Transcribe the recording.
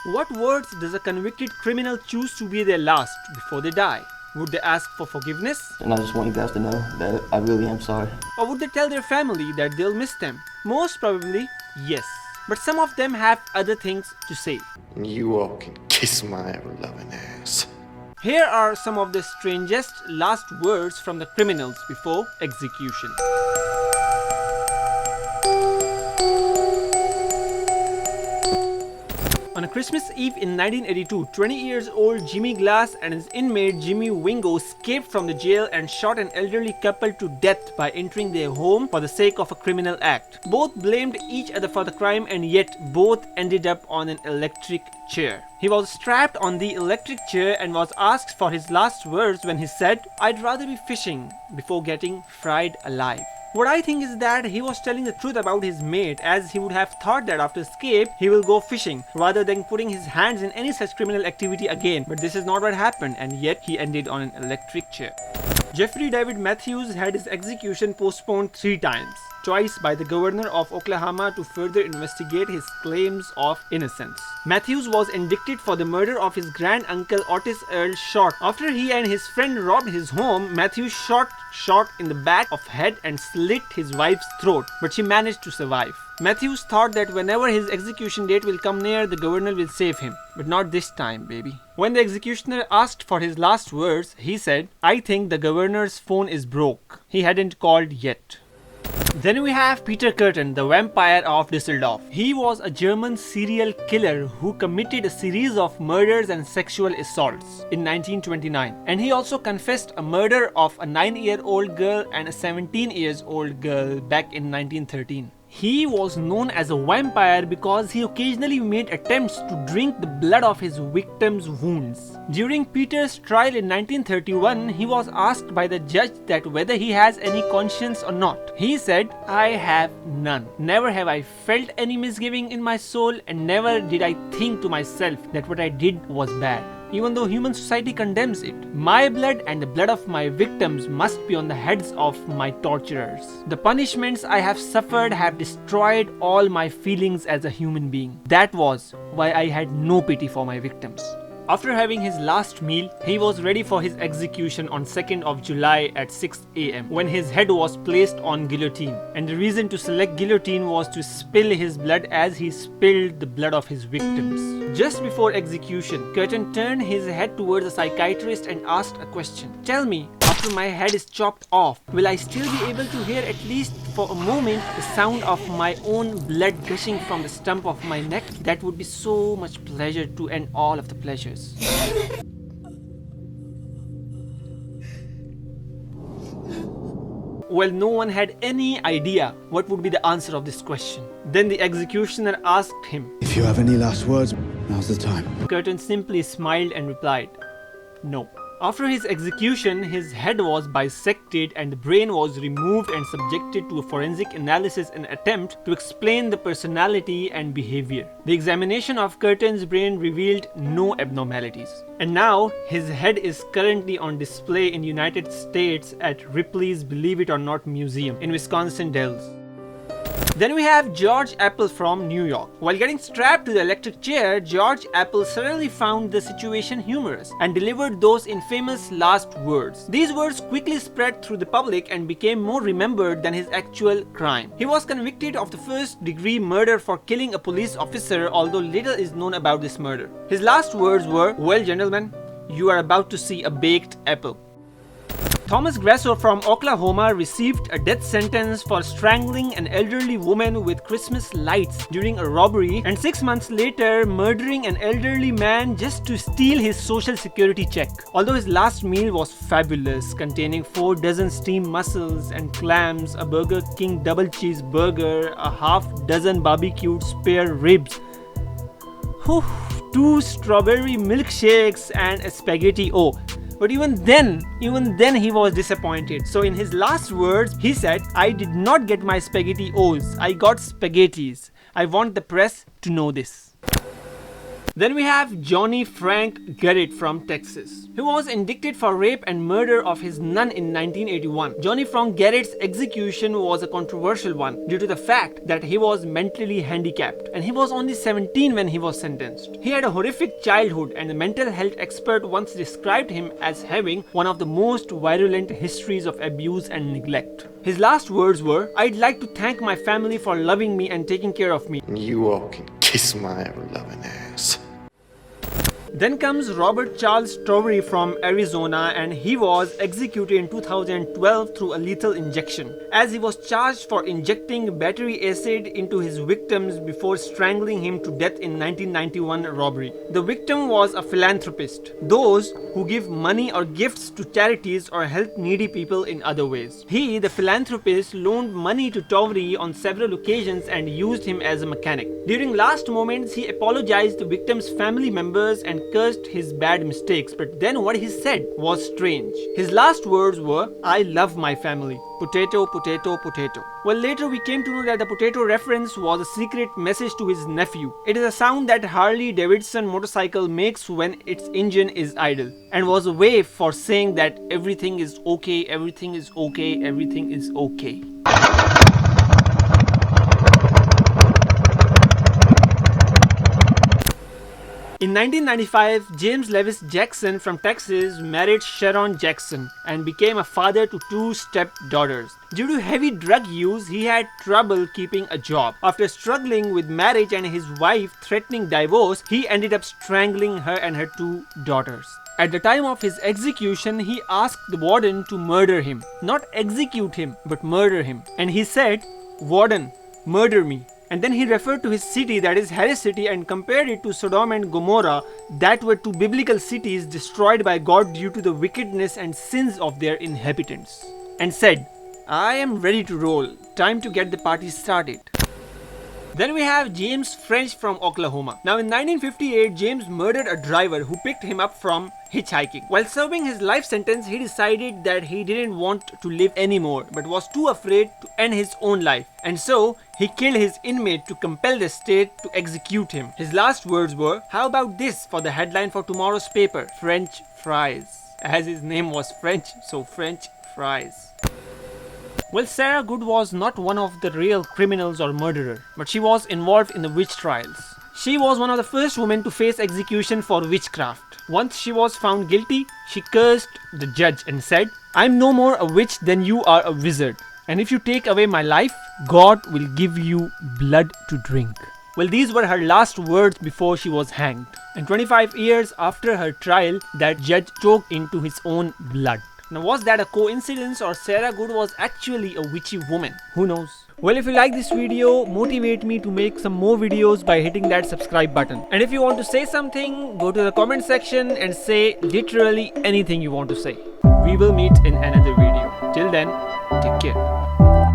What words does a convicted criminal choose to be their last before they die? Would they ask for forgiveness? And I just want you guys to know that I really am sorry. Or would they tell their family that they'll miss them? Most probably, yes. But some of them have other things to say. You all can kiss my ever-loving ass. Here are some of the strangest last words from the criminals before execution. On a Christmas Eve in 1982, 20 years old Jimmy Glass and his inmate Jimmy Wingo escaped from the jail and shot an elderly couple to death by entering their home for the sake of a criminal act. Both blamed each other for the crime, and yet both ended up on an electric chair. He was strapped on the electric chair and was asked for his last words when he said, "I'd rather be fishing," before getting fried alive. What I think is that he was telling the truth about his mate, as he would have thought that after escape he will go fishing rather than putting his hands in any such criminal activity again. But this is not what happened, and yet he ended on an electric chair. Jeffrey David Matthews had his execution postponed 3 times. Twice by the governor of Oklahoma to further investigate his claims of innocence. Matthews was indicted for the murder of his grand-uncle Otis Earl Short. After he and his friend robbed his home, Matthews shot Short in the back of head and slit his wife's throat, but she managed to survive. Matthews thought that whenever his execution date will come near, the governor will save him. But not this time, baby. When the executioner asked for his last words, he said, "I think the governor's phone is broke. He hadn't called yet." Then we have Peter Kürten, the vampire of Düsseldorf. He was a German serial killer who committed a series of murders and sexual assaults in 1929. And he also confessed a murder of a 9-year-old girl and a 17-year-old girl back in 1913. He was known as a vampire because he occasionally made attempts to drink the blood of his victims' wounds. During Peter's trial in 1931, he was asked by the judge that whether he has any conscience or not. He said, "I have none. Never have I felt any misgiving in my soul, and never did I think to myself that what I did was bad. Even though human society condemns it, my blood and the blood of my victims must be on the heads of my torturers. The punishments I have suffered have destroyed all my feelings as a human being. That was why I had no pity for my victims." After having his last meal, he was ready for his execution on 2nd of July at 6 a.m. when his head was placed on guillotine. And the reason to select guillotine was to spill his blood as he spilled the blood of his victims. Just before execution, Kürten turned his head towards a psychiatrist and asked a question. "Tell me, after my head is chopped off, will I still be able to hear at least for a moment the sound of my own blood gushing from the stump of my neck? That would be so much pleasure to end all of the pleasures." Well, no one had any idea what would be the answer of this question. Then the executioner asked him, "If you have any last words, now's the time." Kürten simply smiled and replied, "No." After his execution, his head was bisected and the brain was removed and subjected to a forensic analysis in an attempt to explain the personality and behavior. The examination of Kürten's brain revealed no abnormalities. And now, his head is currently on display in the United States at Ripley's Believe It or Not Museum in Wisconsin Dells. Then we have George Apple from New York. While getting strapped to the electric chair, George Apple suddenly found the situation humorous and delivered those infamous last words. These words quickly spread through the public and became more remembered than his actual crime. He was convicted of the first-degree murder for killing a police officer, although little is known about this murder. His last words were, "Well, gentlemen, you are about to see a baked apple." Thomas Grasso from Oklahoma received a death sentence for strangling an elderly woman with Christmas lights during a robbery, and 6 months later murdering an elderly man just to steal his social security check. Although his last meal was fabulous, containing 4 dozen steamed mussels and clams, a Burger King double cheeseburger, a half-dozen barbecued spare ribs, 2 strawberry milkshakes and a spaghetti. But even then he was disappointed. So in his last words, he said, "I did not get my spaghetti-os. I got spaghettis. I want the press to know this." Then we have Johnny Frank Garrett from Texas, who was indicted for rape and murder of his nun in 1981. Johnny Frank Garrett's execution was a controversial one due to the fact that he was mentally handicapped and he was only 17 when he was sentenced. He had a horrific childhood and the mental health expert once described him as having one of the most virulent histories of abuse and neglect. His last words were, "I'd like to thank my family for loving me and taking care of me." You all can kiss my ever-loving ass. Then comes Robert Charles Stowery from Arizona, and he was executed in 2012 through a lethal injection, as he was charged for injecting battery acid into his victims before strangling him to death in 1991 robbery. The victim was a philanthropist, those who give money or gifts to charities or help needy people in other ways. He, the philanthropist, loaned money to Stowery on several occasions and used him as a mechanic. During last moments, he apologized to victims' family members and cursed his bad mistakes, but then what he said was strange. His last words were, "I love my family. Potato, potato, potato." Well, later we came to know that the potato reference was a secret message to his nephew. It is a sound that Harley Davidson motorcycle makes when its engine is idle, and was a way for saying that everything is okay, everything is okay, everything is okay. In 1995, James Lewis Jackson from Texas married Sharon Jackson and became a father to two stepdaughters. Due to heavy drug use, he had trouble keeping a job. After struggling with marriage and his wife threatening divorce, he ended up strangling her and her two daughters. At the time of his execution, he asked the warden to murder him. Not execute him, but murder him. And he said, "Warden, murder me." And then he referred to his city, that is Harris City, and compared it to Sodom and Gomorrah, that were two biblical cities destroyed by God due to the wickedness and sins of their inhabitants. And said, "I am ready to roll. Time to get the party started." Then we have James French from Oklahoma. Now in 1958, James murdered a driver who picked him up from hitchhiking. While serving his life sentence, he decided that he didn't want to live anymore, but was too afraid to end his own life. And so, he killed his inmate to compel the state to execute him. His last words were, "How about this for the headline for tomorrow's paper? French fries." As his name was French, so French fries. Well, Sarah Good was not one of the real criminals or murderer, but she was involved in the witch trials. She was one of the first women to face execution for witchcraft. Once she was found guilty, she cursed the judge and said, "I'm no more a witch than you are a wizard. And if you take away my life, God will give you blood to drink." Well, these were her last words before she was hanged. And 25 years after her trial, that judge choked into his own blood. Now, was that a coincidence, or Sarah Good was actually a witchy woman? Who knows? Well, if you like this video, motivate me to make some more videos by hitting that subscribe button. And if you want to say something, go to the comment section and say literally anything you want to say. We will meet in another video. Till then, take care.